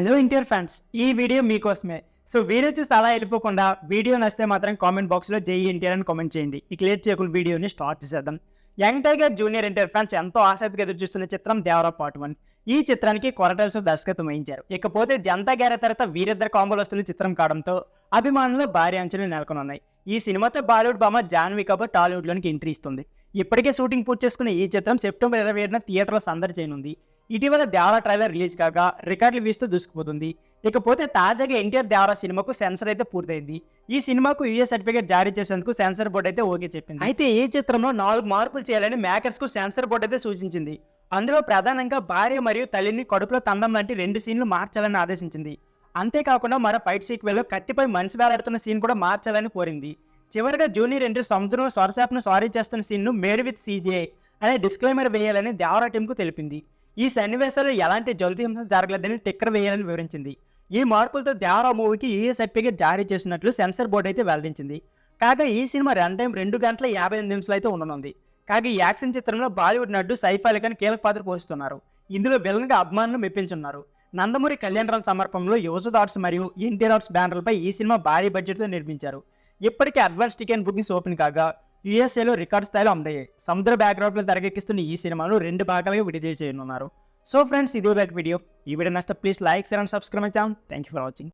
Hello inter fans, ఈ video మీకోసమే. So video చూసి అలా వెళ్ళిపోకుండా వీడియో నచ్చితే మాత్రం కామెంట్ బాక్స్లో జై ఎన్టీఆర్ అని కామెంట్ చేయండి. ఇక లేట్ చేయకుండా వీడియోని స్టార్ట్ చేసేద్దాం. Young tiger junior NTR fans ఎంతో ఆసక్తిగా ఎదురు చూస్తున్న చిత్రం దేవరా పార్ట్ 1. ఈ చిత్రానికి కొరటాల శివ దర్శకత్వం వహించారు. ఇకపోతే జనతా గ్యారే తర్వాత వీరిద్దరు కాంబోలు వస్తున్న చిత్రం కావడంతో అభిమానులు భారీ అంచనాలు నెలకొన్నాయి. ఈ సినిమాతో బాలీవుడ్ భామ జాన్వీ కపూర్ టాలీవుడ్లోనికి ఎంట్రీ ఇస్తుంది. ఇప్పటికే షూటింగ్ పూర్తి చేసుకున్న ఈ చిత్రం సెప్టెంబర్ 27న థియేటర్లో సందడి చేయనుంది. ఇటీవల దేవరా ట్రైలర్ రిలీజ్ కాగా రికార్డులు వీస్తూ దూసుకుపోతుంది. ఇకపోతే తాజాగా ఎన్టీఆర్ దేవరా సినిమాకు సెన్సర్ అయితే పూర్తయింది. ఈ సినిమాకు యూఎస్ సర్టిఫికేట్ జారీ చేసేందుకు సెన్సర్ బోర్డు అయితే ఓకే చెప్పింది. అయితే ఈ చిత్రంలో 4 మార్పులు చేయాలని మేకర్స్ కు సెన్సర్ బోర్డు అయితే సూచించింది. అందులో ప్రధానంగా భార్య మరియు తల్లిని కడుపులో తండం లాంటి 2 సీన్లు మార్చాలని ఆదేశించింది. అంతేకాకుండా మరో ఫైట్ సీక్వెల్లో కత్తిపై మనిషి వేలాడుతున్న సీన్ కూడా మార్చాలని కోరింది. చివరిగా జూనియర్ ఎన్టీఆర్ సముద్రంలో సొరసాప్ను సారీ చేస్తున్న సీన్ను మేడ్ విత్ సీజీఐ అనే డిస్క్లైమర్ వేయాలని దేవరా టీంకు తెలిపింది. ఈ సన్నివేశాల్లో ఎలాంటి జల్దీ హింస జరగలేదని టిక్కర్ వేయాలని వివరించింది. ఈ మార్పులతో దేవరా మూవీకి యూఎస్ సర్టిఫికేట్ జారీ చేసినట్లు సెన్సర్ బోర్డు అయితే వెల్లడించింది. కాగా ఈ సినిమా రన్ టైం 2 గంటల 58 నిమిషాలు అయితే ఉండనుంది. కాగా ఈ యాక్షన్ చిత్రంలో బాలీవుడ్ నటుడు సైఫ్ అలీ ఖాన్ కీలక పాత్ర పోషిస్తున్నారు. ఇందులో విలన్గా అభిమానులు మెప్పించున్నారు. నందమూరి కళ్యాణరామ్ సమర్పణలో యువజ ఆర్ట్స్ మరియు ఎన్టీఆర్ ఆర్ట్స్ బ్యానర్లపై ఈ సినిమా భారీ బడ్జెట్తో నిర్మించారు. ఇప్పటికే అడ్వాన్స్ టికెట్ బుకింగ్స్ ఓపెన్ కాగా యూఎస్ఏలో రికార్డ్ స్థాయిలో అమ్మాయి. సముద్ర బ్యాక్గ్రౌండ్లో తెరకెక్కిస్తున్న ఈ సినిమాను 2 భాగాలుగా విడుదల చేయనున్నారు. సో ఫ్రెండ్స్, ఇదే బ్యాక్ వీడియో. ఈ వీడియో నచ్చితే please like, share and subscribe my channel. Thank you for watching.